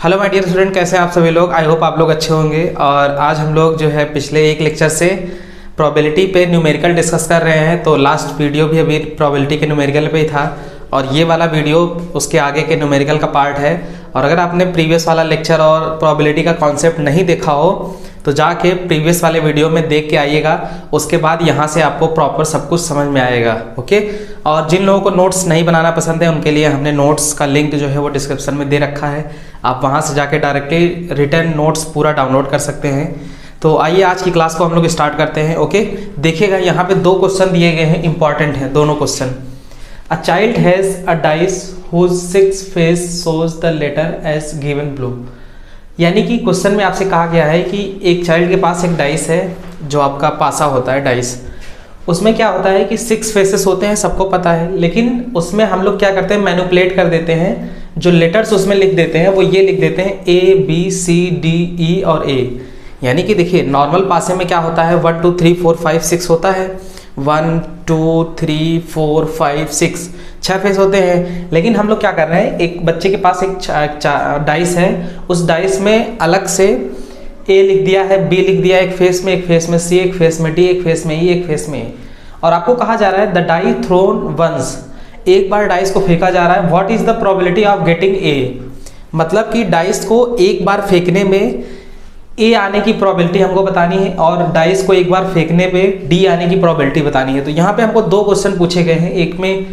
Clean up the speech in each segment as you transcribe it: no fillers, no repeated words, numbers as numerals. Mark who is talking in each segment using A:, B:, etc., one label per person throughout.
A: Hello my dear student, कैसे हैं आप सभी लोग। आई होप आप लोग अच्छे होंगे। और आज हम लोग जो है पिछले एक लेक्चर से प्रोबेबिलिटी पे न्यूमेरिकल डिस्कस कर रहे हैं। तो लास्ट वीडियो भी अभी प्रोबेबिलिटी के न्यूमेरिकल पे ही था और ये वाला वीडियो उसके आगे के न्यूमेरिकल का पार्ट है। और अगर आपने प्रीवियस वाला लेक्चर और प्रोबेबिलिटी का कॉन्सेप्ट नहीं देखा हो तो जाके प्रीवियस वाले वीडियो में देख के आइएगा, उसके बाद यहाँ से आपको प्रॉपर सब कुछ समझ में आएगा। ओके। और जिन लोगों को नोट्स नहीं बनाना पसंद है उनके लिए हमने नोट्स का लिंक जो है वो डिस्क्रिप्शन में दे रखा है, आप वहाँ से जाके डायरेक्टली रिटन नोट्स पूरा डाउनलोड कर सकते हैं। तो आइए आज की क्लास को हम लोग स्टार्ट करते हैं। ओके, देखिएगा यहाँ पे दो क्वेश्चन दिए गए हैं, इंपॉर्टेंट हैं दोनों question. A child has a dice whose 6 face shows the letter as given blue. यानी कि क्वेश्चन में आपसे कहा गया है कि एक चाइल्ड के पास एक डाइस है जो आपका पासा होता है डाइस, उसमें क्या होता है कि 6 फेसेस होते हैं, सबको पता है। लेकिन उसमें हम लोग क्या करते हैं, मैनिपुलेट कर देते हैं, जो लेटर्स उसमें लिख देते हैं वो ये लिख देते हैं A B C D E और A। यानी कि देखिए नॉर्मल पासे में क्या होता है 1 2 3 4 5 6 होता है, 1 2 3 4 5 6 6 फेस होते हैं। लेकिन हम लोग क्या कर रहे हैं, एक बच्चे के पास एक डाइस है, उस डाइस में अलग से A लिख दिया है, B लिख दिया एक फेस में, एक फेस में C, एक फेस में D, एक फेस में E, एक फेस में A। और आपको कहा जा रहा है द डाई थ्रोन वंस, एक बार डाइस को फेंका जा रहा है, what is the probability of getting A। मतलब कि डाइस को एक बार फेंकने में A आने की प्रोबेबिलिटी हमको बतानी है और डाइस को एक बार फेंकने पे D आने की प्रोबेबिलिटी बतानी है। तो यहाँ पे हमको दो क्वेश्चन पूछे गए हैं, एक में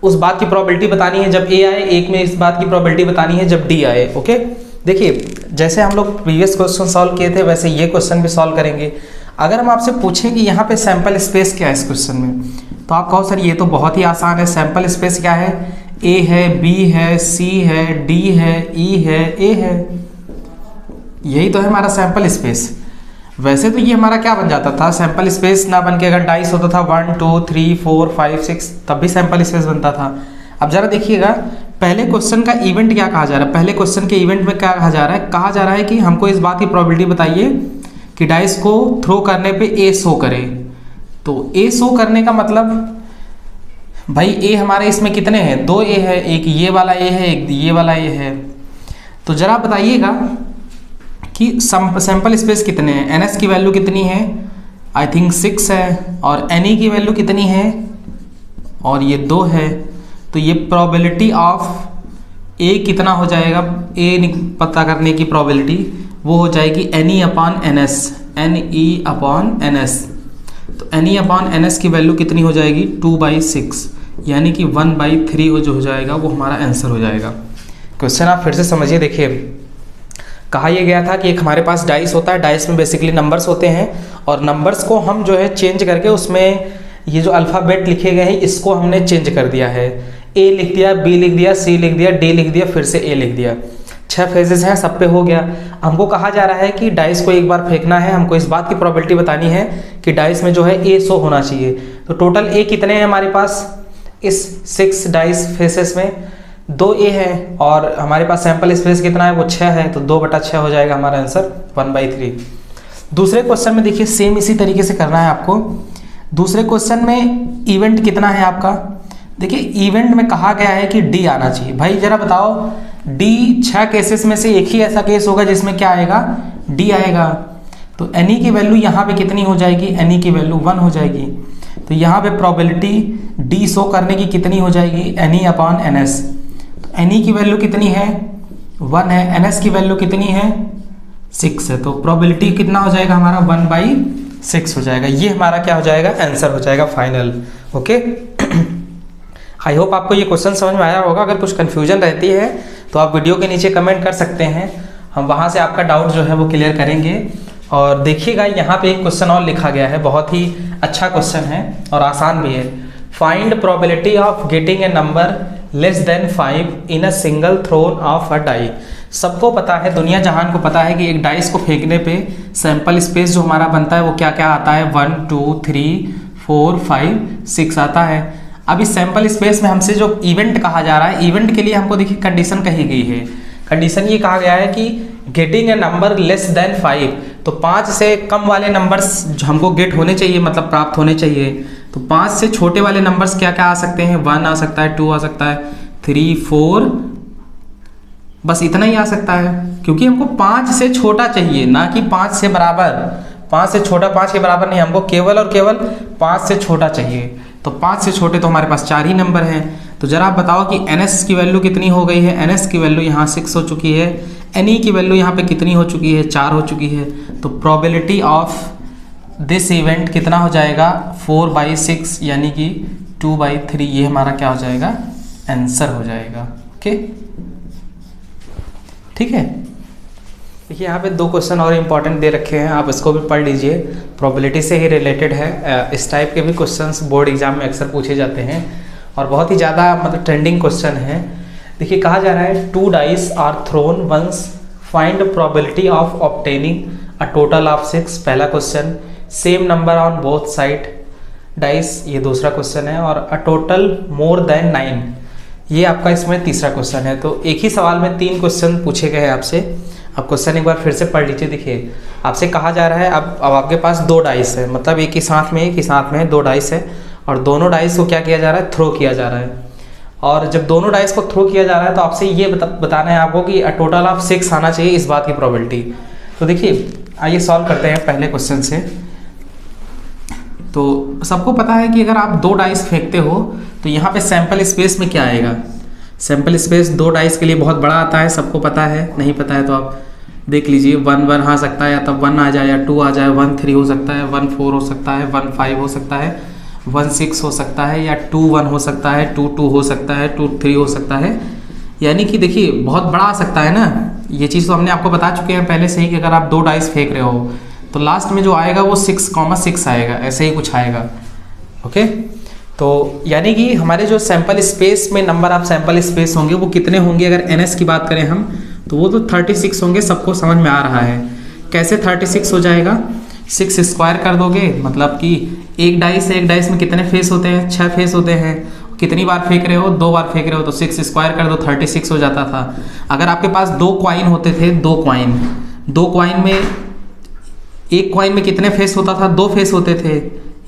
A: उस बात की प्रोबेबिलिटी बतानी है जब A आए, एक में इस बात की प्रोबेबिलिटी बतानी है जब D आए। ओके, देखिए जैसे हम लोग प्रीवियस क्वेश्चन सॉल्व किए थे वैसे ये क्वेश्चन भी सॉल्व करेंगे। अगर हम आपसे पूछें कि यहाँ पे सैंपल स्पेस क्या है इस क्वेश्चन में, तो आप कहो सर ये तो बहुत ही आसान है, सैंपल स्पेस क्या है, A है, B है, C है, D है, E है, A है, यही तो है हमारा सैंपल स्पेस। वैसे तो ये हमारा क्या बन जाता था, सैंपल स्पेस ना बन के अगर डाइस होता था 1 2 3 4 5 6 तब भी सैंपल स्पेस बनता था। अब जरा देखिएगा पहले क्वेश्चन का इवेंट क्या कहा जा रहा है, पहले क्वेश्चन के इवेंट में क्या कहा जा रहा है, कहा जा रहा है कि हमको इस बात की प्रोबेबिलिटी बताइए कि डाइस को थ्रो करने पे A शो करे। तो A शो करने का मतलब भाई A हमारे इसमें कितने हैं, 2 A है, एक ये वाला A है, एक ये वाला A है। तो जरा बताइएगा कि सैंपल स्पेस कितने हैं, NS की वैल्यू कितनी है, आई थिंक 6 है, और NE की वैल्यू कितनी है, और ये 2 है। तो ये प्रोबेबिलिटी ऑफ A कितना हो जाएगा, A पता करने की प्रोबेबिलिटी वो हो जाएगी NE upon NS, NE upon NS। तो NE अपॉन NS की वैल्यू कितनी हो जाएगी 2/6, यानी कि 1/3 जो हो जाएगा वो हमारा आंसर हो जाएगा। क्वेश्चन आप फिर से समझिए। देखिए कहा यह गया था कि एक हमारे पास डाइस होता है, डाइस में बेसिकली नंबर्स होते हैं और नंबर्स को हम जो है चेंज करके उसमें ये जो अल्फ़ाबेट लिखे गए हैं इसको हमने चेंज कर दिया है, A लिख दिया, B लिख दिया, C लिख दिया, D लिख दिया, फिर से A लिख दिया। 6 फेजेस हैं, सब पे हो गया। हमको कहा जा रहा है कि डाइस को एक बार फेंकना है, हमको इस बात की प्रोबेबिलिटी बतानी है कि डाइस में जो है A शो होना चाहिए। तो टोटल A कितने हैं हमारे पास, इस 6 डाइस फेसेस में 2 A है और हमारे पास सैंपल स्पेस कितना है वो 6 है, तो 2/6 हो जाएगा हमारा आंसर 1/3। दूसरे क्वेश्चन में देखिए सेम इसी तरीके से करना है आपको। दूसरे क्वेश्चन में इवेंट कितना है आपका, देखिए इवेंट में कहा गया है कि D आना चाहिए। भाई जरा बताओ D 6 केसेस में से एक ही ऐसा केस होगा जिसमें क्या आएगा, D आएगा। तो NE की वैल्यू यहाँ पे कितनी हो जाएगी, NE की वैल्यू 1 हो जाएगी। तो यहाँ पे प्रोबेबिलिटी D शो करने की कितनी हो जाएगी, NE अपॉन NS। तो NE की वैल्यू कितनी है 1 है, NS की वैल्यू कितनी है 6 है। तो प्रोबेबिलिटी कितना हो जाएगा हमारा 1/6 हो जाएगा। ये हमारा क्या हो जाएगा, आंसर हो जाएगा फाइनल। ओके, आई होप आपको ये क्वेश्चन समझ में आया होगा। अगर कुछ कन्फ्यूजन रहती है तो आप वीडियो के नीचे कमेंट कर सकते हैं, हम वहाँ से आपका डाउट जो है वो क्लियर करेंगे। और देखिएगा यहाँ पे एक क्वेश्चन और लिखा गया है, बहुत ही अच्छा क्वेश्चन है और आसान भी है। Find probability of getting a number less than 5 in a single thrown of a die. सबको पता है, दुनिया जहान को पता है कि एक डाइस को फेंकने पे सैंपल स्पेस जो हमारा बनता है वो क्या क्या आता है, 1 2 3 4 5 6 आता है। अब इस सैंपल स्पेस में हमसे जो इवेंट कहा जा रहा है, इवेंट के लिए हमको देखिए कंडीशन कही गई है। कंडीशन ये कहा गया है कि getting a number less than 5, तो 5 से कम वाले नंबर्स हमको गेट होने चाहिए, मतलब प्राप्त होने चाहिए। तो 5 से छोटे वाले नंबर्स क्या क्या आ सकते हैं, 1 आ सकता है, 2 आ सकता है, 3 4 बस इतना ही आ सकता है, क्योंकि हमको 5 से छोटा चाहिए, ना कि 5 से बराबर। 5 से छोटा 5 के बराबर नहीं, हमको केवल और केवल 5 से छोटा चाहिए। तो 5 से छोटे तो हमारे पास 4 ही नंबर हैं। तो जरा आप बताओ कि NS की वैल्यू कितनी हो गई है। NS की वैल्यू यहाँ 6 हो चुकी है। NE की वैल्यू यहाँ पे कितनी हो चुकी है, 4 हो चुकी है। तो प्रोबेबिलिटी ऑफ दिस इवेंट कितना हो जाएगा, 4/6 यानी कि 2/3। ये हमारा क्या हो जाएगा, आंसर हो जाएगा। ओके, ठीक है। देखिए यहाँ पे 2 क्वेश्चन और इम्पॉर्टेंट दे रखे हैं, आप इसको भी पढ़ लीजिए, प्रोबेबिलिटी से ही रिलेटेड है। इस टाइप के भी क्वेश्चंस बोर्ड एग्जाम में अक्सर पूछे जाते हैं और बहुत ही ज़्यादा मतलब ट्रेंडिंग क्वेश्चन है। देखिए कहा जा रहा है 2 dice are thrown once, find probability of obtaining a total of 6। पहला question. Same number on both side dice, ये दूसरा क्वेश्चन है। और अ टोटल मोर देन 9, ये आपका इसमें तीसरा क्वेश्चन है। तो एक ही सवाल में 3 क्वेश्चन पूछे गए हैं आपसे। अब क्वेश्चन एक बार फिर से पढ़ लीजिए। देखिए आपसे कहा जा रहा है अब आपके पास 2 डाइस है, मतलब एक ही साथ में 2 डाइस है और दोनों डाइस को क्या किया जा रहा है, थ्रो किया जा रहा है। और जब दोनों डाइस को थ्रो किया जा रहा है तो आपसे ये बताना है आपको कि टोटल ऑफ 6 आना चाहिए, इस बात की प्रोबेबिलिटी। तो देखिए आइए सॉल्व करते हैं पहले क्वेश्चन से। तो सबको पता है कि अगर आप 2 डाइस फेंकते हो तो यहाँ पे सैंपल स्पेस में क्या आएगा, सैंपल स्पेस 2 डाइस के लिए बहुत बड़ा आता है, सबको पता है। नहीं पता है तो आप देख लीजिए, 1 1 आ सकता है, या तब 1 आ जाए, या 2 आ जाए, 1 3 हो सकता है, 1 4 हो सकता है, 1 5 हो सकता है, 1 6 हो सकता है, या 2 1 हो सकता है, 2 2 हो सकता है, 2 3 हो सकता है। यानी कि देखिए बहुत बड़ा आ सकता है ना। ये चीज़ तो हमने आपको बता चुके हैं पहले से ही कि अगर आप 2 डाइस फेंक रहे हो तो लास्ट में जो आएगा वो 6,6 आएगा, ऐसे ही कुछ आएगा। ओके, तो यानी कि हमारे जो सैंपल स्पेस में नंबर ऑफ सैंपल स्पेस होंगे वो कितने होंगे, अगर NS की बात करें हम तो वो तो 36 होंगे, सबको समझ में आ रहा है। कैसे 36 हो जाएगा, 6 स्क्वायर कर दोगे, मतलब कि एक डाइस में कितने फेस होते हैं, 6 फेस होते हैं। कितनी बार फेंक रहे हो, 2 बार फेंक रहे हो, तो 6 स्क्वायर कर दो, 36 हो जाता था। अगर आपके पास 2 कॉइन होते थे, 2 कॉइन में एक कॉइन में कितने फेस होता था, 2 फेस होते थे।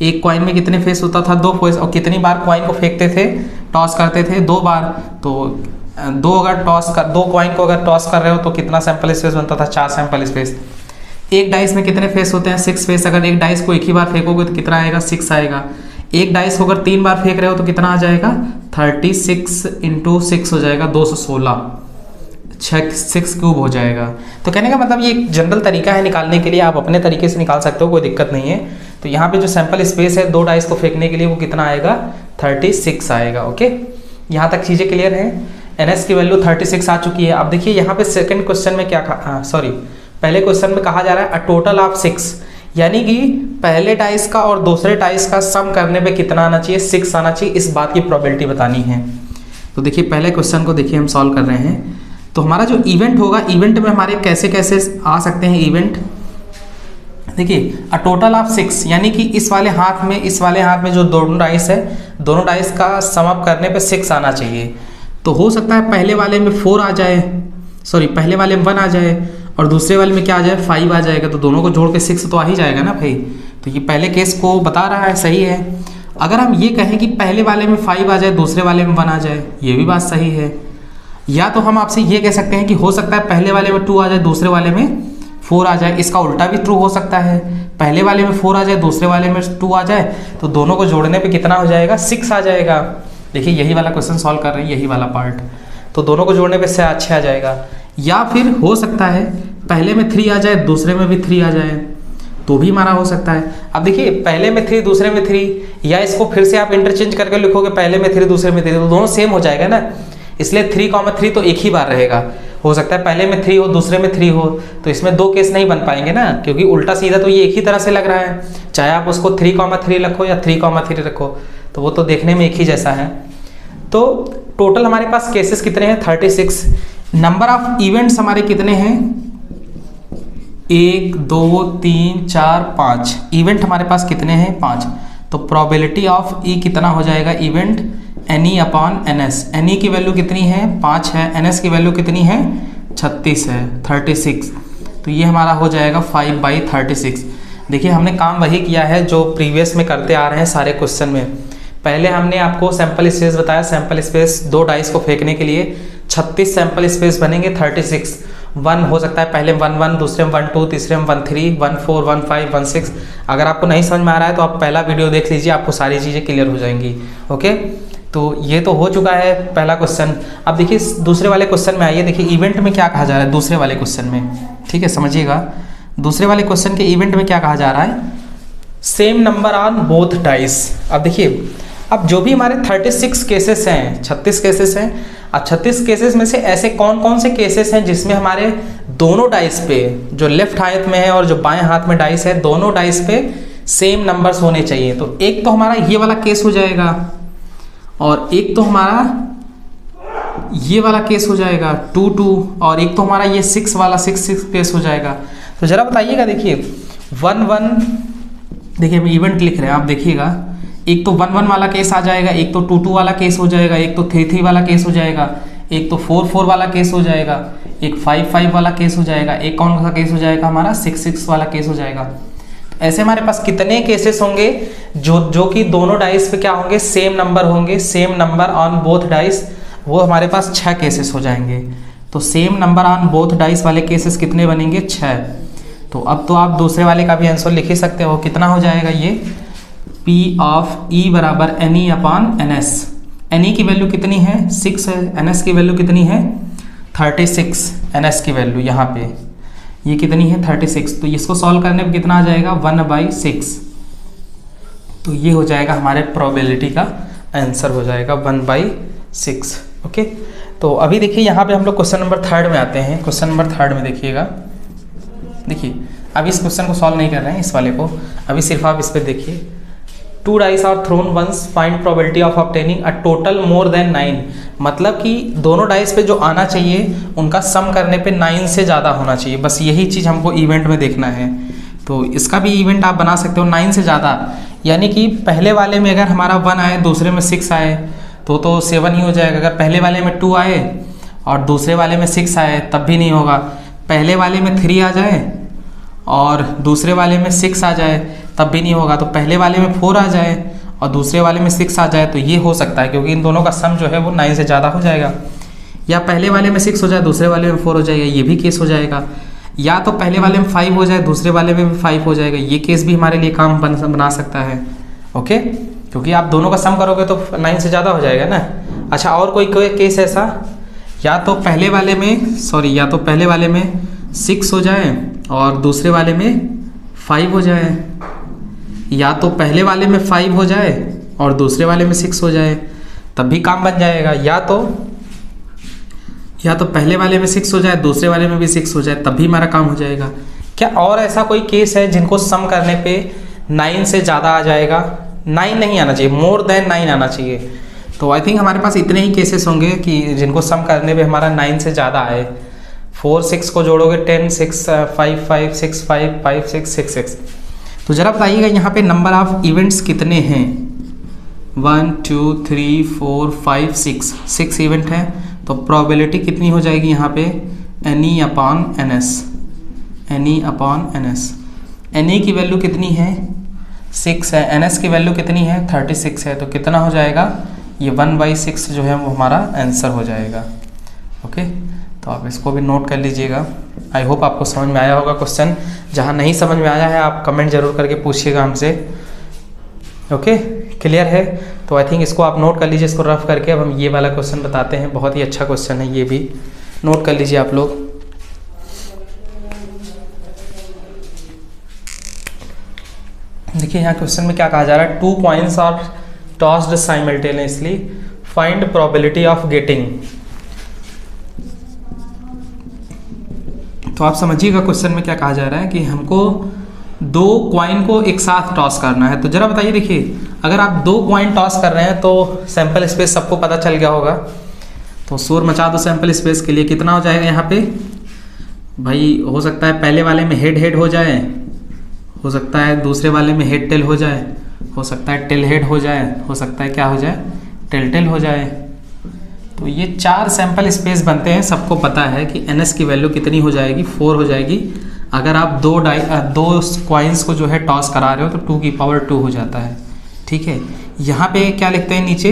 A: एक कॉइन में कितने फेस होता था, 2 फेस। और कितनी बार कॉइन को फेंकते थे, टॉस करते थे, 2 बार। तो 2 कॉइन को अगर टॉस कर रहे हो तो कितना सैंपल स्पेस बनता था, 4 सैंपल स्पेस। एक डाइस में कितने फेस होते हैं, 6 फेस। अगर एक डाइस को एक ही बार फेंकोगे तो कितना आएगा, 6 आएगा। एक डाइस को अगर 3 बार फेंक रहे हो तो कितना आ जाएगा, 36 × 6 हो जाएगा, 216, 6 क्यूब हो जाएगा। तो कहने का मतलब ये एक जनरल तरीका है निकालने के लिए, आप अपने तरीके से निकाल सकते हो, कोई दिक्कत नहीं है। तो यहाँ पे जो सैंपल स्पेस है 2 डाइस को फेंकने के लिए वो कितना आएगा, 36 आएगा। ओके, यहाँ तक चीज़ें क्लियर हैं। NS की वैल्यू 36 आ चुकी है। अब देखिए यहाँ पे सेकंड क्वेश्चन में क्या पहले क्वेश्चन में कहा जा रहा है अ टोटल ऑफ 6, यानी कि पहले डाइस का और दूसरे डाइस का सम करने पे कितना आना चाहिए, 6 आना चाहिए, इस बात की प्रोबेबिलिटी बतानी है। तो देखिए पहले क्वेश्चन को देखिए हम सॉल्व कर रहे हैं। तो हमारा जो इवेंट होगा, इवेंट में हमारे कैसे कैसे आ सकते हैं इवेंट। देखिए अ टोटल ऑफ 6, यानी कि इस वाले हाथ में जो दोनों डाइस है, दोनों डाइस का सम अप करने पे 6 आना चाहिए। तो हो सकता है पहले वाले में 4 आ जाए, पहले वाले में 1 आ जाए और दूसरे वाले में क्या आ जाए, 5 आ जाएगा। तो दोनों को जोड़ के 6 तो आ ही जाएगा ना भाई। तो ये पहले केस को बता रहा है, सही है। अगर हम ये कहें कि पहले वाले में 5 आ जाए, दूसरे वाले में 1 आ जाए, ये भी बात सही है। या तो हम आपसे ये कह सकते हैं कि हो सकता है पहले वाले में 2 आ जाए, दूसरे वाले में 4 आ जाए। इसका उल्टा भी ट्रू हो सकता है, पहले वाले में 4 आ जाए, दूसरे वाले में 2 आ जाए, तो दोनों को जोड़ने पे कितना हो जाएगा, 6 आ जाएगा। देखिए यही वाला क्वेश्चन सॉल्व कर रहे हैं, यही वाला पार्ट। तो दोनों को जोड़ने पे 6 आ जाएगा। या फिर हो सकता है पहले में 3 आ जाए, दूसरे में भी 3 आ जाए, तो भी हमारा हो सकता है। अब देखिए पहले में 3 दूसरे में 3, या इसको फिर से आप इंटरचेंज करके लिखोगे, पहले में 3 दूसरे में 3, तो दोनों सेम हो जाएगा ना। इसलिए 3,3 तो एक ही बार रहेगा। हो सकता है पहले में 3 हो, दूसरे में 3 हो, तो इसमें 2 केस नहीं बन पाएंगे ना, क्योंकि उल्टा सीधा तो ये एक ही तरह से लग रहा है। चाहे आप उसको 3,3 रखो या 3,3 रखो, तो वो तो देखने में एक ही जैसा है। तो टोटल हमारे पास केसेस कितने हैं, 36। नंबर ऑफ इवेंट्स हमारे कितने हैं, 1 2 3 4 5 इवेंट हमारे पास कितने हैं, 5। तो प्रोबेबिलिटी ऑफ ई कितना हो जाएगा, इवेंट NE/NS। NE की वैल्यू कितनी है, 5 है। NS की वैल्यू कितनी है, 36 है, 36। तो ये हमारा हो जाएगा 5/36। देखिए हमने काम वही किया है जो प्रीवियस में करते आ रहे हैं सारे क्वेश्चन में। पहले हमने आपको सैंपल स्पेस बताया, सैंपल स्पेस 2 डाइस को फेंकने के लिए 36 सैंपल स्पेस बनेंगे, 36 1 हो सकता है पहले 1 1, दूसरे में 1 2, तीसरे में 1 3, 1 4, 1 5, 1 6। अगर आपको नहीं समझ में आ रहा है तो आप पहला वीडियो देख लीजिए, आपको सारी चीज़ें क्लियर हो जाएंगी। ओके, तो ये तो हो चुका है पहला क्वेश्चन। अब देखिए दूसरे वाले क्वेश्चन में आइए, देखिए इवेंट में क्या कहा जा रहा है दूसरे वाले क्वेश्चन में, ठीक है, समझिएगा। दूसरे वाले क्वेश्चन के इवेंट में क्या कहा जा रहा है, same number on both dice. अब देखिए, अब जो भी हमारे 36 केसेस हैं, 36 केसेस हैं, अब 36 केसेस में से ऐसे कौन कौन से केसेस हैं जिसमें हमारे दोनों डाइस पे, जो लेफ्ट हाथ में है और जो बाएं हाथ में डाइस है, दोनों डाइस पे सेम नंबर्स होने चाहिए। तो एक तो हमारा ये वाला केस हो जाएगा और एक तो हमारा ये वाला केस हो जाएगा 2 2, और एक तो हमारा ये 6 वाला 6 6 केस हो जाएगा। तो जरा बताइएगा, देखिए 1 1, देखिए हम इवेंट लिख रहे हैं, आप देखिएगा, एक तो 1 1 वाला केस आ जाएगा, एक तो 2 2 वाला केस हो जाएगा, एक तो 3 3 वाला केस हो जाएगा, एक तो 4 4 वाला केस हो जाएगा, एक 5 5 वाला केस हो जाएगा, एक कौन सा केस हो जाएगा हमारा 6 6 वाला केस हो जाएगा। तो ऐसे हमारे पास कितने केसेस होंगे जो कि दोनों डाइस पे क्या होंगे, सेम नंबर होंगे, same number on both dice, वो हमारे पास 6 केसेस हो जाएंगे। तो same number on both dice वाले केसेस कितने बनेंगे, 6। तो अब तो आप दूसरे वाले का भी आंसर लिख ही सकते हो, कितना हो जाएगा ये, P ऑफ E बराबर NE अपॉन NS। NE की वैल्यू कितनी है, 6 है, NS की वैल्यू कितनी है 36, NS की वैल्यू यहाँ पे ये कितनी है 36। तो इसको सॉल्व करने पे कितना आ जाएगा 1/6। तो ये हो जाएगा हमारे प्रोबेबिलिटी का आंसर हो जाएगा 1/6। ओके, तो अभी देखिए यहाँ पे हम लोग क्वेश्चन नंबर 3 में आते हैं। क्वेश्चन नंबर 3 में देखिएगा, देखिए अभी इस क्वेश्चन को सॉल्व नहीं कर रहे हैं, इस वाले को, अभी सिर्फ आप इस पर देखिए। 2 dice are thrown once, find probability of obtaining a total more than 9। मतलब कि दोनों डाइस पे जो आना चाहिए उनका सम करने पे 9 से ज़्यादा होना चाहिए, बस यही चीज़ हमको इवेंट में देखना है। तो इसका भी इवेंट आप बना सकते हो 9 से ज़्यादा, यानी कि पहले वाले में अगर हमारा 1 आए, दूसरे में 6 आए तो 7 ही हो जाएगा। अगर पहले वाले में 2 आए और दूसरे वाले में 6 आए तब भी नहीं होगा। पहले वाले में 3 आ जाए और दूसरे वाले में 6 आ जाए तब भी नहीं होगा। तो पहले वाले में 4 आ जाए और दूसरे वाले में 6 आ जाए तो ये हो सकता है, क्योंकि इन दोनों का सम जो है वो 9 से ज़्यादा हो जाएगा। या पहले वाले में 6 हो जाए, दूसरे वाले में 4 हो जाएगा, ये भी केस हो जाएगा। या तो पहले वाले में 5 हो जाए, दूसरे वाले में भी 5 हो जाएगा, ये केस भी हमारे लिए काम बना सकता है। ओके, क्योंकि आप दोनों का सम करोगे तो 9 से ज़्यादा हो जाएगा ना। अच्छा, और कोई केस ऐसा, या तो पहले वाले में 6 हो जाए और दूसरे वाले में 5 हो जाए, या तो पहले वाले में 5 हो जाए और दूसरे वाले में 6 हो जाए तब भी काम बन जाएगा। या तो पहले वाले में 6 हो जाए, दूसरे वाले में भी 6 हो जाए तब भी हमारा काम हो जाएगा। क्या और ऐसा कोई केस है जिनको सम करने पे 9 से ज़्यादा आ जाएगा? 9 नहीं आना चाहिए, मोर देन 9 आना चाहिए। तो आई थिंक हमारे पास इतने ही केसेस होंगे कि जिनको सम करने पे हमारा 9 से ज़्यादा आए। 4 6 को जोड़ोगे 10 6 5 5 6 5 5 6 6 6। तो ज़रा बताइएगा यहाँ पे नंबर ऑफ इवेंट्स कितने हैं? 1 2 3 4 5 6 इवेंट हैं। तो प्रोबेबिलिटी कितनी हो जाएगी यहाँ पे? NE upon NS। NE upon NS। NE की वैल्यू कितनी है? 6 है। NS की वैल्यू कितनी है? 36 है। तो कितना हो जाएगा? ये 1/6 जो है वो हमारा आंसर हो जाएगा। ओके, तो आप इसको भी नोट कर लीजिएगा। आई होप आपको समझ में आया होगा क्वेश्चन। जहाँ नहीं समझ में आया है आप कमेंट जरूर करके पूछिएगा हमसे। ओके, क्लियर है? तो आई थिंक इसको आप नोट कर लीजिए, इसको रफ करके। अब हम ये वाला क्वेश्चन बताते हैं, बहुत ही अच्छा क्वेश्चन है, ये भी नोट कर लीजिए आप लोग। देखिए यहाँ क्वेश्चन में क्या कहा जा रहा है, 2 coins are tossed simultaneously, find probability of getting. तो आप समझिएगा क्वेश्चन में क्या कहा जा रहा है कि हमको 2 कॉइन को एक साथ टॉस करना है। तो जरा बताइए, देखिए अगर आप 2 कॉइन टॉस कर रहे हैं तो सैंपल स्पेस सबको पता चल गया होगा। तो शोर मचा दो सैंपल स्पेस के लिए। कितना हो जाएगा यहाँ पे भाई? हो सकता है पहले वाले में हेड हो जाए, हो सकता है दूसरे वाले में हेड टेल हो जाए, हो सकता है टेल हेड हो जाए, हो सकता है क्या हो जाए? टेल टेल हो जाए। तो ये 4 सैंपल स्पेस बनते हैं। सबको पता है कि NS की वैल्यू कितनी हो जाएगी? 4 हो जाएगी। अगर आप 2 कॉइन्स को जो है टॉस करा रहे हो तो 2 की पावर 2 हो जाता है। ठीक है। यहाँ पे क्या लिखते हैं नीचे,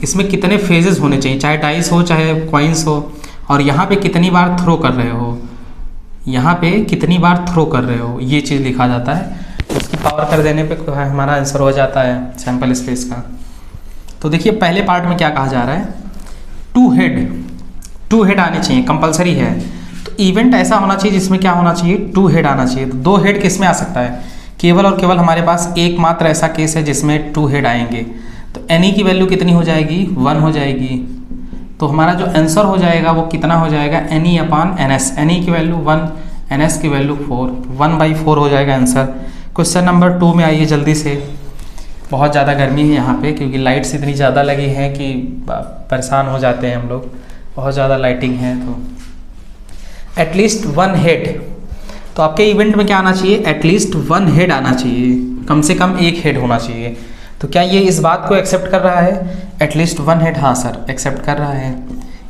A: इसमें कितने फेजेस होने चाहिए, चाहे डाइस हो चाहे कॉइन्स हो, और यहाँ पे कितनी बार थ्रो कर रहे हो, यहाँ पे कितनी बार थ्रो कर रहे हो, ये चीज़ लिखा जाता है। उसकी पावर कर देने पे हमारा आंसर हो जाता है सैंपल स्पेस का। तो देखिए पहले पार्ट में क्या कहा जा रहा है, टू हेड आने चाहिए, कंपलसरी है। तो इवेंट ऐसा होना चाहिए जिसमें क्या होना चाहिए, 2 हेड आना चाहिए। तो 2 हेड किस में आ सकता है, केवल और केवल हमारे पास एकमात्र ऐसा केस है जिसमें 2 हेड आएंगे। तो एनी की वैल्यू कितनी हो जाएगी, 1 हो जाएगी। तो हमारा जो आंसर हो जाएगा वो कितना हो जाएगा, N E upon N S, N E की वैल्यू 1, एन एस की वैल्यू 4, 1/4 हो जाएगा आंसर। क्वेश्चन नंबर 2 में आइए जल्दी से। बहुत ज़्यादा गर्मी है यहाँ पे क्योंकि लाइट्स इतनी ज़्यादा लगी हैं कि परेशान हो जाते हैं हम लोग, बहुत ज़्यादा लाइटिंग है। तो एटलीस्ट 1 हेड, तो आपके इवेंट में क्या आना चाहिए, एटलीस्ट 1 हेड आना चाहिए, कम से कम 1 हेड होना चाहिए। तो क्या ये इस बात को एक्सेप्ट कर रहा है, एटलीस्ट 1 हेड, हाँ सर एक्सेप्ट कर रहा है।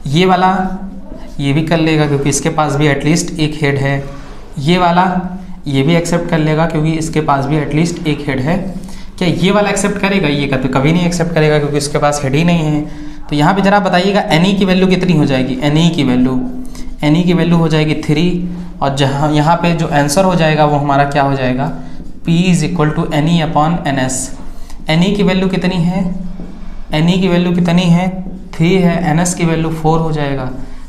A: ये वाला ये भी कर लेगा क्योंकि इसके पास भी एटलीस्ट 1 हेड है। ये वाला ये भी एक्सेप्ट कर लेगा क्योंकि इसके पास भी एटलीस्ट 1 हेड है। क्या ये वाला एक्सेप्ट करेगा, ये कभी नहीं एक्सेप्ट करेगा क्योंकि इसके पास हेड ही नहीं है। तो यहाँ पे जरा बताइएगा एनी की वैल्यू कितनी हो जाएगी, एनी की वैल्यू हो जाएगी 3, और जहाँ यहाँ पे जो आंसर हो जाएगा वो हमारा क्या हो जाएगा, P = N E upon N S. N E की वैल्यू कितनी है, एनी की वैल्यू कितनी है, 3 है, एन एस की वैल्यू 4 हो जाएगा।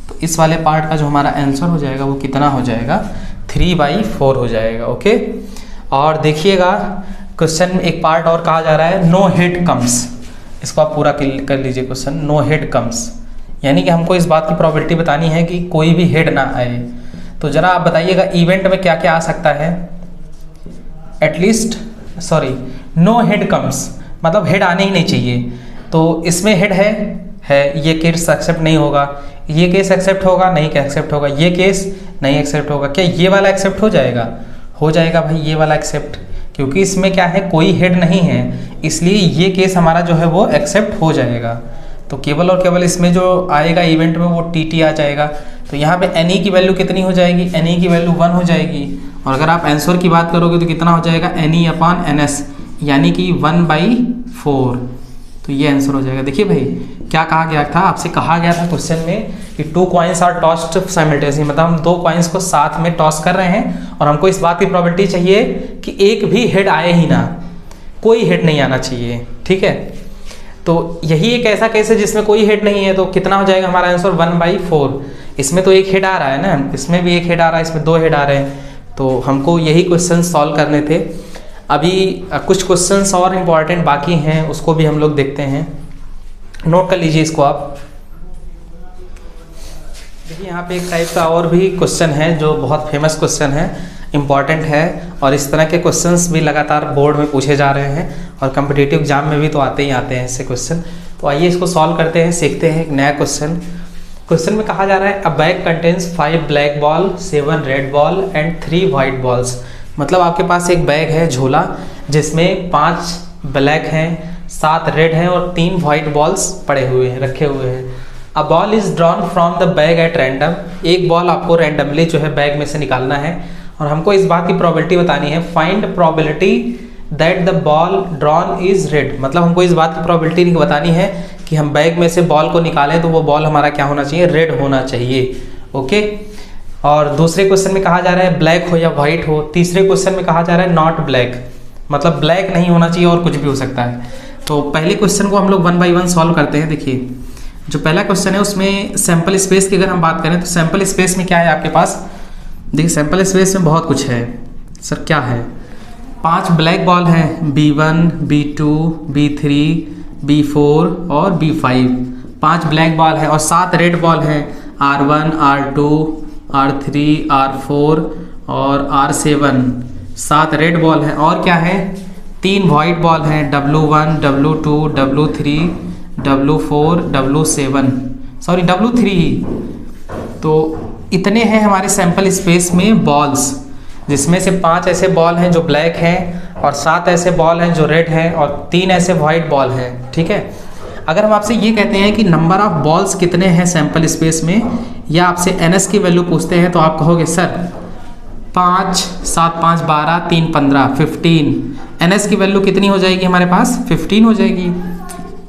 A: तो इस वाले पार्ट का जो हमारा आंसर हो जाएगा वो कितना हो जाएगा, 3/4 हो जाएगा। ओके, और देखिएगा क्वेश्चन में एक पार्ट और कहा जा रहा है, नो हेड कम्स। इसको आप पूरा कर लीजिए क्वेश्चन, नो हेड कम्स, यानी कि हमको इस बात की प्रोबेबिलिटी बतानी है कि कोई भी हेड ना आए। तो जरा आप बताइएगा इवेंट में क्या क्या आ सकता है, एटलीस्ट नो हेड कम्स मतलब हेड आने ही नहीं चाहिए। तो इसमें हेड है, ये केस एक्सेप्ट नहीं होगा, ये केस एक्सेप्ट होगा, नहीं एक्सेप्ट होगा, ये केस नहीं एक्सेप्ट होगा। क्या ये वाला एक्सेप्ट हो जाएगा, हो जाएगा भाई ये वाला एक्सेप्ट, क्योंकि इसमें क्या है, कोई हेड नहीं है, इसलिए ये केस हमारा जो है वो एक्सेप्ट हो जाएगा। तो केवल और केवल इसमें जो आएगा इवेंट में वो टी आ जाएगा। तो यहाँ पे एनी की वैल्यू कितनी हो जाएगी, एनी की वैल्यू 1 हो जाएगी। और अगर आप आंसर की बात करोगे तो कितना हो जाएगा, एनी अपॉन एन एस, यानी कि 1/4। तो ये आंसर हो जाएगा। देखिए भाई क्या कहा गया था, आपसे कहा गया था क्वेश्चन में कि 2 कॉइन्स आर टॉस्ड साइमल्टेनियसली, मतलब हम 2 कॉइन्स को साथ में टॉस कर रहे हैं और हमको इस बात की प्रोबेबिलिटी चाहिए कि एक भी हेड आए ही ना, कोई हेड नहीं आना चाहिए। ठीक है, तो यही एक ऐसा केस है जिसमें कोई हेड नहीं है। तो कितना हो जाएगा हमारा आंसर, 1/4। इसमें तो 1 हेड आ रहा है ना, इसमें भी 1 हेड आ रहा है, इसमें 2 हेड आ रहे हैं। तो हमको यही क्वेश्चन सॉल्व करने थे। अभी कुछ क्वेश्चंस और इम्पॉर्टेंट बाकी हैं, उसको भी हम लोग देखते हैं, नोट कर लीजिए इसको आप। देखिए यहाँ पे एक टाइप का और भी क्वेश्चन है जो बहुत फेमस क्वेश्चन है, इम्पॉर्टेंट है, और इस तरह के क्वेश्चंस भी लगातार बोर्ड में पूछे जा रहे हैं और कम्पिटिटिव एग्जाम में भी तो आते ही आते हैं ऐसे क्वेश्चन। तो आइए इसको सॉल्व करते हैं, सीखते हैं एक नया क्वेश्चन। क्वेश्चन में कहा जा रहा है, अ bag contains 5 black ball, 7 red ball and 3 white balls. मतलब आपके पास एक बैग है, झोला, जिसमें 5 ब्लैक हैं, 7 रेड हैं और 3 वाइट बॉल्स पड़े हुए हैं, रखे हुए हैं। A ball is drawn from the bag at random. एक बॉल आपको रैंडमली जो है बैग में से निकालना है और हमको इस बात की प्रोबेबिलिटी बतानी है, find probability that the ball drawn is red. मतलब हमको इस बात की प्रोबेबिलिटी बतानी है कि हम बैग में से बॉल को निकालें तो वो बॉल हमारा क्या होना चाहिए, रेड होना चाहिए। ओके, और दूसरे क्वेश्चन में कहा जा रहा है ब्लैक हो या वाइट हो। तीसरे क्वेश्चन में कहा जा रहा है नॉट ब्लैक, मतलब ब्लैक नहीं होना चाहिए और कुछ भी हो सकता है। तो पहले क्वेश्चन को हम लोग 1 बाई 1 सॉल्व करते हैं। देखिए जो पहला क्वेश्चन है उसमें सैंपल स्पेस की अगर हम बात करें तो सैंपल स्पेस में क्या है आपके पास, देखिए सैंपल स्पेस में बहुत कुछ है सर। क्या है, 5 ब्लैक बॉल हैं, B1, B2, B3, B4 और B5। 5 ब्लैक बॉल है और 7 रेड बॉल हैं, R1, R2, R3, R4 और R7। 7 रेड बॉल हैं और क्या है, 3 वाइट बॉल हैं, W1, W2, W3, W4, W7, sorry W3। तो इतने हैं हमारे सैंपल स्पेस में बॉल्स, जिसमें से 5 ऐसे बॉल हैं जो ब्लैक हैं और 7 ऐसे बॉल हैं जो रेड हैं और 3 ऐसे वाइट बॉल हैं। ठीक है, अगर हम आपसे ये कहते हैं कि नंबर ऑफ बॉल्स कितने हैं सैंपल स्पेस में, या आपसे NS की वैल्यू पूछते हैं तो आप कहोगे सर 5 7 5 12 3 15 15। NS की वैल्यू कितनी हो जाएगी हमारे पास? 15 हो जाएगी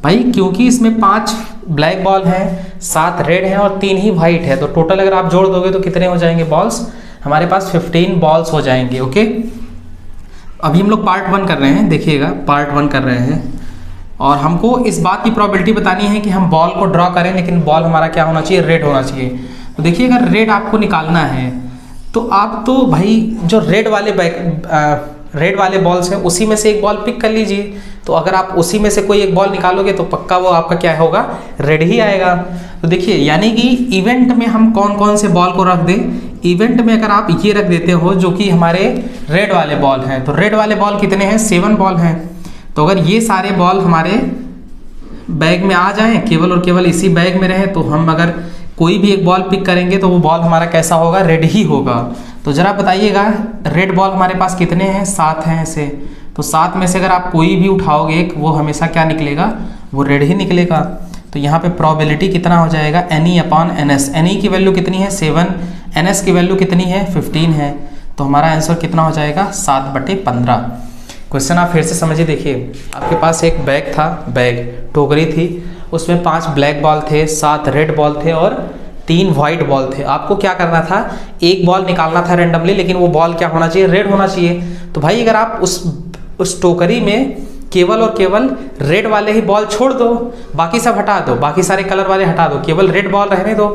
A: भाई, क्योंकि इसमें 5 ब्लैक बॉल हैं, 7 रेड हैं और 3 ही वाइट है। तो टोटल अगर आप जोड़ दोगे तो कितने हो जाएंगे बॉल्स? हमारे पास 15 बॉल्स हो जाएंगे। ओके, अभी हम लोग पार्ट 1 कर रहे हैं, देखिएगा पार्ट 1 कर रहे हैं और हमको इस बात की प्रोबेबिलिटी बतानी है कि हम बॉल को ड्रॉ करें लेकिन बॉल हमारा क्या होना चाहिए? रेड होना चाहिए। तो देखिए अगर रेड आपको निकालना है तो आप तो भाई जो रेड वाले बॉल्स हैं उसी में से एक बॉल पिक कर लीजिए। तो अगर आप उसी में से कोई एक बॉल निकालोगे तो पक्का वो आपका क्या होगा? रेड ही आएगा। तो देखिए यानी कि इवेंट में हम कौन कौन से बॉल को रख दें? इवेंट में अगर आप ये रख देते हो जो कि हमारे रेड वाले बॉल हैं, तो रेड वाले बॉल कितने हैं? 7 बॉल हैं। तो अगर ये सारे बॉल हमारे बैग में आ जाएं, केवल और केवल इसी बैग में रहे, तो हम अगर कोई भी एक बॉल पिक करेंगे तो वो बॉल हमारा कैसा होगा? रेड ही होगा। तो जरा बताइएगा रेड बॉल हमारे पास कितने हैं? 7 हैं ऐसे। तो 7 में से अगर आप कोई भी उठाओगे एक, वो हमेशा क्या निकलेगा? वो रेड ही निकलेगा। तो यहाँ पे प्रोबेबिलिटी कितना हो जाएगा? NE/NS। NE की वैल्यू कितनी है? 7। NS की वैल्यू कितनी है? 15 है। तो हमारा आंसर कितना हो जाएगा? 7/15। क्वेश्चन आप फिर से समझिए। देखिए आपके पास एक बैग था, टोकरी थी, उसमें 5 ब्लैक बॉल थे, 7 रेड बॉल थे और 3 वाइट बॉल थे। आपको क्या करना था? एक बॉल निकालना था रेंडमली, लेकिन वो बॉल क्या होना चाहिए? रेड होना चाहिए। तो भाई अगर आप उस टोकरी में केवल और केवल रेड वाले ही बॉल छोड़ दो, बाकी सब हटा दो, बाकी सारे कलर वाले हटा दो, केवल रेड बॉल रहने दो।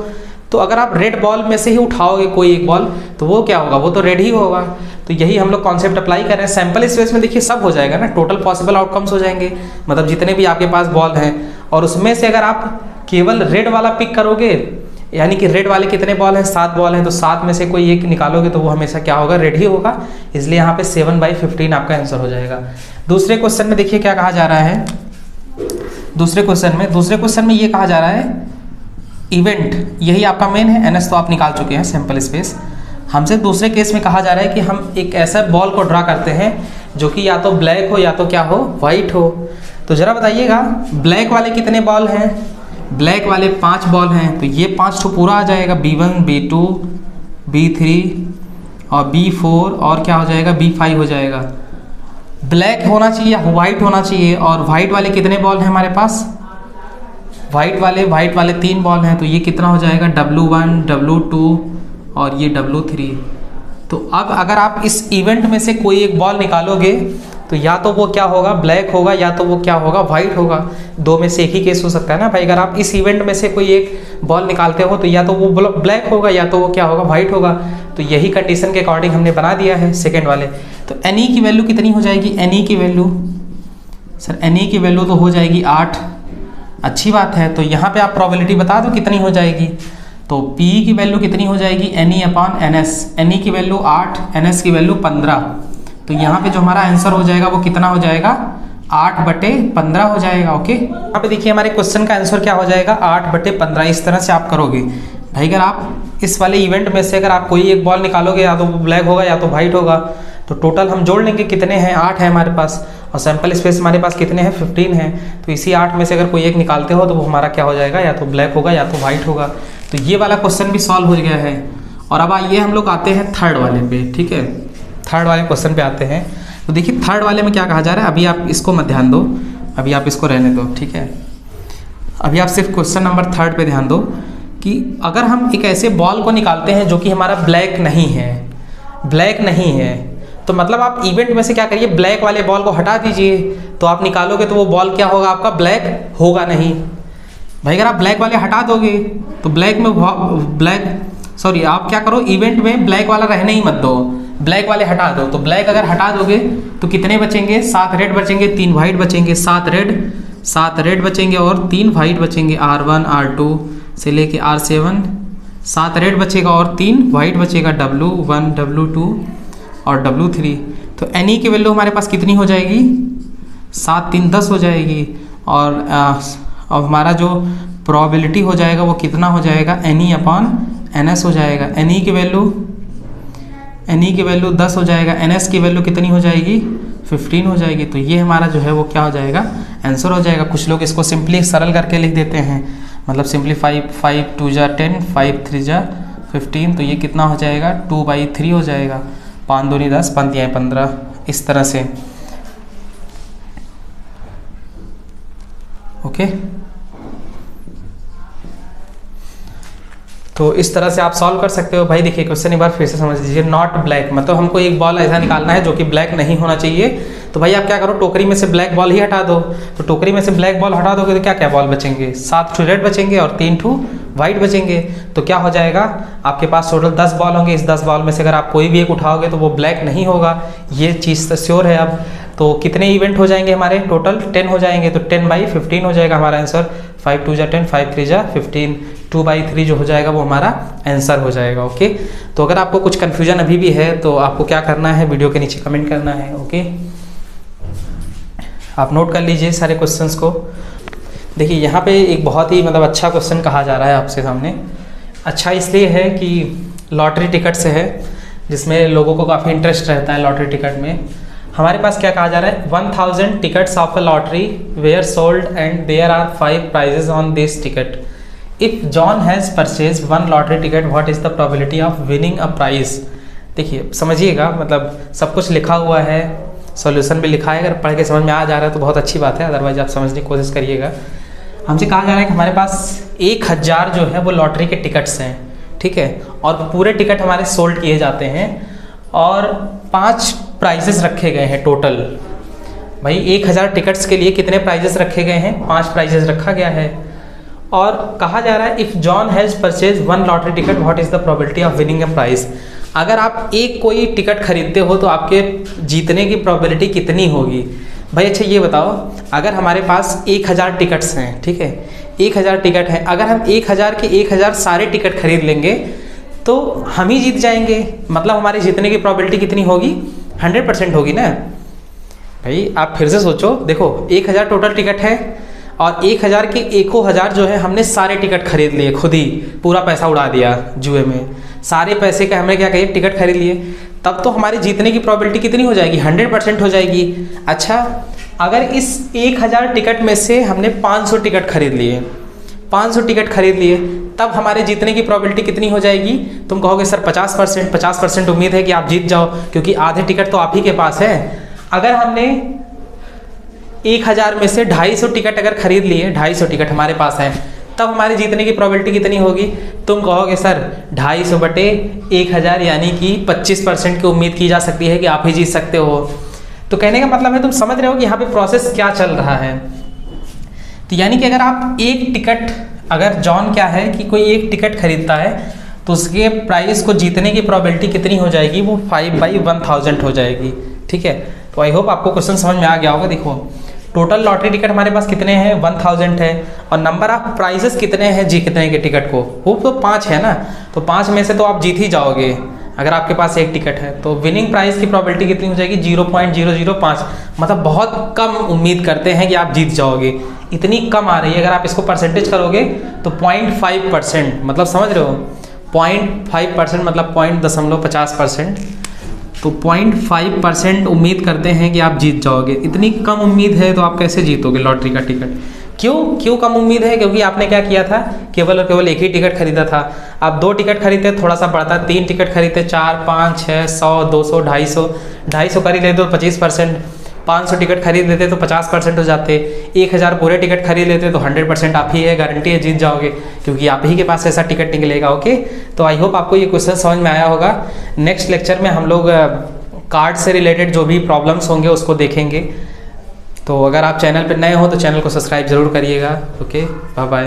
A: तो अगर आप रेड बॉल में से ही उठाओगे कोई एक बॉल तो वो क्या होगा? वो तो रेड ही होगा। तो यही हम लोग कॉन्सेप्ट अप्लाई कर रहे हैं। सैंपल स्पेस में देखिए सब हो जाएगा ना, टोटल पॉसिबल आउटकम्स हो जाएंगे, मतलब जितने भी आपके पास बॉल हैं, और उसमें से अगर आप केवल रेड वाला पिक करोगे, यानी कि रेड वाले कितने बॉल हैं? 7 बॉल हैं, तो 7 में से कोई एक निकालोगे तो वो हमेशा क्या होगा? रेड ही होगा। इसलिए यहाँ पे 7/15 आपका आंसर हो जाएगा। दूसरे क्वेश्चन में देखिए क्या कहा जा रहा है। दूसरे क्वेश्चन में ये कहा जा रहा है इवेंट, यही आपका मेन है। NS तो आप निकाल चुके हैं, सैंपल स्पेस। हमसे दूसरे केस में कहा जा रहा है कि हम एक ऐसा बॉल को ड्रा करते हैं जो कि या तो ब्लैक हो या तो क्या हो? वाइट हो। तो जरा बताइएगा ब्लैक वाले कितने बॉल हैं? ब्लैक वाले 5 बॉल हैं। तो ये 5 तो पूरा आ जाएगा, B1 B2 B3 और B4 और क्या हो जाएगा? B5 हो जाएगा। ब्लैक होना चाहिए या वाइट होना चाहिए? और वाइट वाले कितने बॉल हैं हमारे पास? वाइट वाले 3 बॉल हैं। तो ये कितना हो जाएगा? W1 W2 और ये W3। तो अब अगर आप इस इवेंट में से कोई एक बॉल निकालोगे तो या तो वो क्या होगा? ब्लैक होगा, या तो वो क्या होगा? वाइट होगा। 2 में से एक ही केस हो सकता है ना भाई। अगर आप इस इवेंट में से कोई एक बॉल निकालते हो तो या तो वो ब्लैक होगा या तो वो क्या होगा? वाइट होगा। तो यही कंडीशन के अकॉर्डिंग हमने बना दिया है सेकेंड वाले। तो NE की वैल्यू कितनी हो जाएगी? NE की वैल्यू सर NE की वैल्यू तो हो जाएगी 8। अच्छी बात है। तो यहाँ पे आप प्रोबेबिलिटी बता दो कितनी हो जाएगी। तो P की वैल्यू कितनी हो जाएगी? NE/NS। NE की वैल्यू 8, NS की वैल्यू 15। तो यहाँ पे जो हमारा आंसर हो जाएगा वो कितना हो जाएगा? 8/15 हो जाएगा। ओके, यहाँ पे देखिए हमारे क्वेश्चन का आंसर क्या हो जाएगा? 8/15। इस तरह से आप करोगे भाई। अगर आप इस वाले इवेंट में से अगर आप कोई एक बॉल निकालोगे, या तो वो ब्लैक होगा या तो वाइट होगा। तो टोटल हम जोड़ लेंगे, कितने हैं? 8 है हमारे पास, और सैंपल स्पेस हमारे पास कितने हैं? 15 हैं। तो इसी 8 में से अगर कोई एक निकालते हो तो वो हमारा क्या हो जाएगा? या तो ब्लैक होगा या तो वाइट होगा। तो ये वाला क्वेश्चन भी सॉल्व हो गया है। और अब आइए हम लोग आते हैं थर्ड वाले पे। ठीक है, थर्ड वाले क्वेश्चन पे आते हैं। तो देखिए थर्ड वाले में क्या कहा जा रहा है। अभी आप इसको मत ध्यान दो, अभी आप इसको रहने दो। ठीक है, अभी आप सिर्फ क्वेश्चन नंबर 3 पे ध्यान दो कि अगर हम एक ऐसे बॉल को निकालते हैं जो कि हमारा ब्लैक नहीं है, तो मतलब आप इवेंट में से क्या करिए? ब्लैक वाले बॉल को हटा दीजिए। तो आप निकालोगे तो वो बॉल क्या होगा? आपका ब्लैक होगा नहीं भाई। अगर आप ब्लैक वाले हटा दोगे तो आप क्या करो? इवेंट में ब्लैक वाला रहने ही मत दो, ब्लैक वाले हटा दो। तो ब्लैक अगर हटा दोगे तो कितने बचेंगे? 7 रेड बचेंगे, 3 वाइट बचेंगे। 7 रेड बचेंगे और 3 वाइट बचेंगे। R1 R2 से लेके R7 7 रेड बचेगा और 3 वाइट बचेगा। W1 W2 और W3। तो NE की वैल्यू हमारे पास कितनी हो जाएगी? 7 3 10 हो जाएगी। और अब हमारा जो प्रोबेबिलिटी हो जाएगा वो कितना हो जाएगा? NE/NS हो जाएगा। NE की वैल्यू 10 हो जाएगा। NS की वैल्यू कितनी हो जाएगी? 15 हो जाएगी। तो ये हमारा जो है वो क्या हो जाएगा? आंसर हो जाएगा। कुछ लोग इसको सिंपली सरल करके लिख देते हैं, मतलब सिंपलीफाई 5 2 जा 10 5 3 जा 15। तो ये कितना हो जाएगा? 2/3 हो जाएगा। 5 दूनी 10, 5 तिहाई 15, इस तरह से। ओके, तो इस तरह से आप सॉल्व कर सकते हो भाई। देखिए क्वेश्चन एक बार फिर से समझ लीजिए। नॉट ब्लैक मतलब हमको एक बॉल ऐसा निकालना है जो कि ब्लैक नहीं होना चाहिए। तो भाई आप क्या करो, टोकरी में से ब्लैक बॉल ही हटा दो। तो टोकरी में से ब्लैक बॉल हटा दोगे तो क्या क्या बॉल बचेंगे, 7 ठू रेड बचेंगे और 3 ठू वाइट बचेंगे। तो क्या हो जाएगा, आपके पास टोटल 10 बॉल होंगे। इस 10 बॉल में से अगर आप कोई भी एक उठाओगे तो वो ब्लैक नहीं होगा, ये चीज़ तो श्योर है। अब तो कितने इवेंट हो जाएंगे हमारे, टोटल 10 हो जाएंगे। तो 10/15 हो जाएगा हमारा आंसर। 5 2 जा 10, 5 3 जा 15, 2/3 जो हो जाएगा वो हमारा आंसर हो जाएगा। ओके, तो अगर आपको कुछ कन्फ्यूजन अभी भी है तो आपको क्या करना है, वीडियो के नीचे कमेंट करना है। ओके, आप नोट कर लीजिए सारे क्वेश्चंस को। देखिए यहाँ पे एक बहुत ही मतलब अच्छा क्वेश्चन कहा जा रहा है आपसे सामने। अच्छा इसलिए है कि लॉटरी टिकट से है, जिसमें लोगों को काफ़ी इंटरेस्ट रहता है लॉटरी टिकट में। हमारे पास क्या कहा जा रहा है, 1000 tickets of a lottery were sold and there are 5 prizes on this ticket. If John has purchase 1 lottery ticket, what is the probability of winning a prize. देखिए समझिएगा, मतलब सब कुछ लिखा हुआ है, सॉल्यूशन भी लिखा है। अगर पढ़ के समझ में आ जा रहा है तो बहुत अच्छी बात है, अदरवाइज आप समझने की कोशिश करिएगा। हमसे कहा जा रहा है कि हमारे पास 1000 जो है वो लॉटरी के टिकट्स हैं, ठीक है, और पूरे टिकट हमारे सोल्ड किए जाते हैं और 5 प्राइजेस रखे गए हैं टोटल। भाई 1000 टिकट्स के लिए कितने प्राइजेस रखे गए हैं, 5 प्राइजेस रखा गया है। और कहा जा रहा है if John has purchase 1 lottery ticket, what is the probability of winning a prize. अगर आप एक कोई टिकट खरीदते हो तो आपके जीतने की प्रोबेबिलिटी कितनी होगी। भाई अच्छा ये बताओ, अगर हमारे पास 1000 टिकट्स हैं, ठीक है, 1000 टिकट हैं, अगर हम 1000 के 1000 सारे टिकट खरीद लेंगे तो हम ही जीत जाएंगे। मतलब हमारे जीतने की प्रोबेबिलिटी कितनी होगी, 100% होगी ना। भाई आप फिर से सोचो, देखो 1000 टोटल टिकट है और 1000 के 1000 जो है हमने सारे टिकट खरीद लिए, खुद ही पूरा पैसा उड़ा दिया जुए में, सारे पैसे का हमने क्या कहिए टिकट खरीद लिए, तब तो हमारी जीतने की प्रोबेबिलिटी कितनी हो जाएगी, 100% हो जाएगी। अच्छा अगर इस 1000 टिकट में से हमने 500 टिकट खरीद लिए, 500 टिकट खरीद लिए, तब हमारे जीतने की प्रोबेबिलिटी कितनी हो जाएगी। तुम कहोगे सर 50%, 50% उम्मीद है कि आप जीत जाओ क्योंकि आधे टिकट तो आप ही के पास है। अगर हमने 1000 में से 250 टिकट अगर खरीद लिए, 250 टिकट हमारे पास हैं, तब हमारी जीतने की प्रोबेबिलिटी कितनी होगी। तुम कहोगे सर 250/1000 यानी कि 25% की उम्मीद की जा सकती है कि आप ही जीत सकते हो। तो कहने का मतलब है, तुम समझ रहे हो कि यहाँ पे प्रोसेस क्या चल रहा है। तो यानी कि अगर आप एक टिकट, अगर जॉन क्या है कि कोई एक टिकट खरीदता है तो उसके प्राइस को जीतने की प्रोबेबिलिटी कितनी हो जाएगी, वो 5/1000 हो जाएगी। ठीक है, तो आई होप आपको क्वेश्चन समझ में आ गया होगा। देखो टोटल लॉटरी टिकट हमारे पास कितने हैं, 1000 है, और नंबर ऑफ प्राइजेस कितने हैं जी, कितने के टिकट को, वो तो 5 है ना, तो 5 में से तो आप जीत ही जाओगे अगर आपके पास एक टिकट है। तो विनिंग प्राइस की प्रोबेबिलिटी कितनी हो जाएगी, 0.005। मतलब बहुत कम उम्मीद करते हैं कि आप जीत जाओगे, इतनी कम आ रही है। अगर आप इसको परसेंटेज करोगे तो 0.5%, मतलब समझ रहे हो, 0.5% मतलब 0.50%। तो 0.5% उम्मीद करते हैं कि आप जीत जाओगे। इतनी कम उम्मीद है तो आप कैसे जीतोगे लॉटरी का टिकट। क्यों कम उम्मीद है, क्योंकि आपने क्या किया था, केवल और केवल एक ही टिकट खरीदा था। आप 2 टिकट खरीदते थोड़ा सा बढ़ता, 3 टिकट खरीदते, 4, 5, 6, 100, 200, 250 खरीद लेते तो 25%, 500 टिकट खरीद लेते तो 50% हो जाते, 1000 पूरे टिकट खरीद लेते तो 100% आप ही है, गारंटी है जीत जाओगे, क्योंकि आप ही के पास ऐसा टिकट निकलेगा। ओके, तो आई होप आपको ये क्वेश्चन समझ में आया होगा। नेक्स्ट लेक्चर में हम लोग कार्ड से रिलेटेड जो भी प्रॉब्लम्स होंगे उसको देखेंगे। तो अगर आप चैनल पर नए हो तो चैनल को सब्सक्राइब जरूर करिएगा। Okay, bye bye.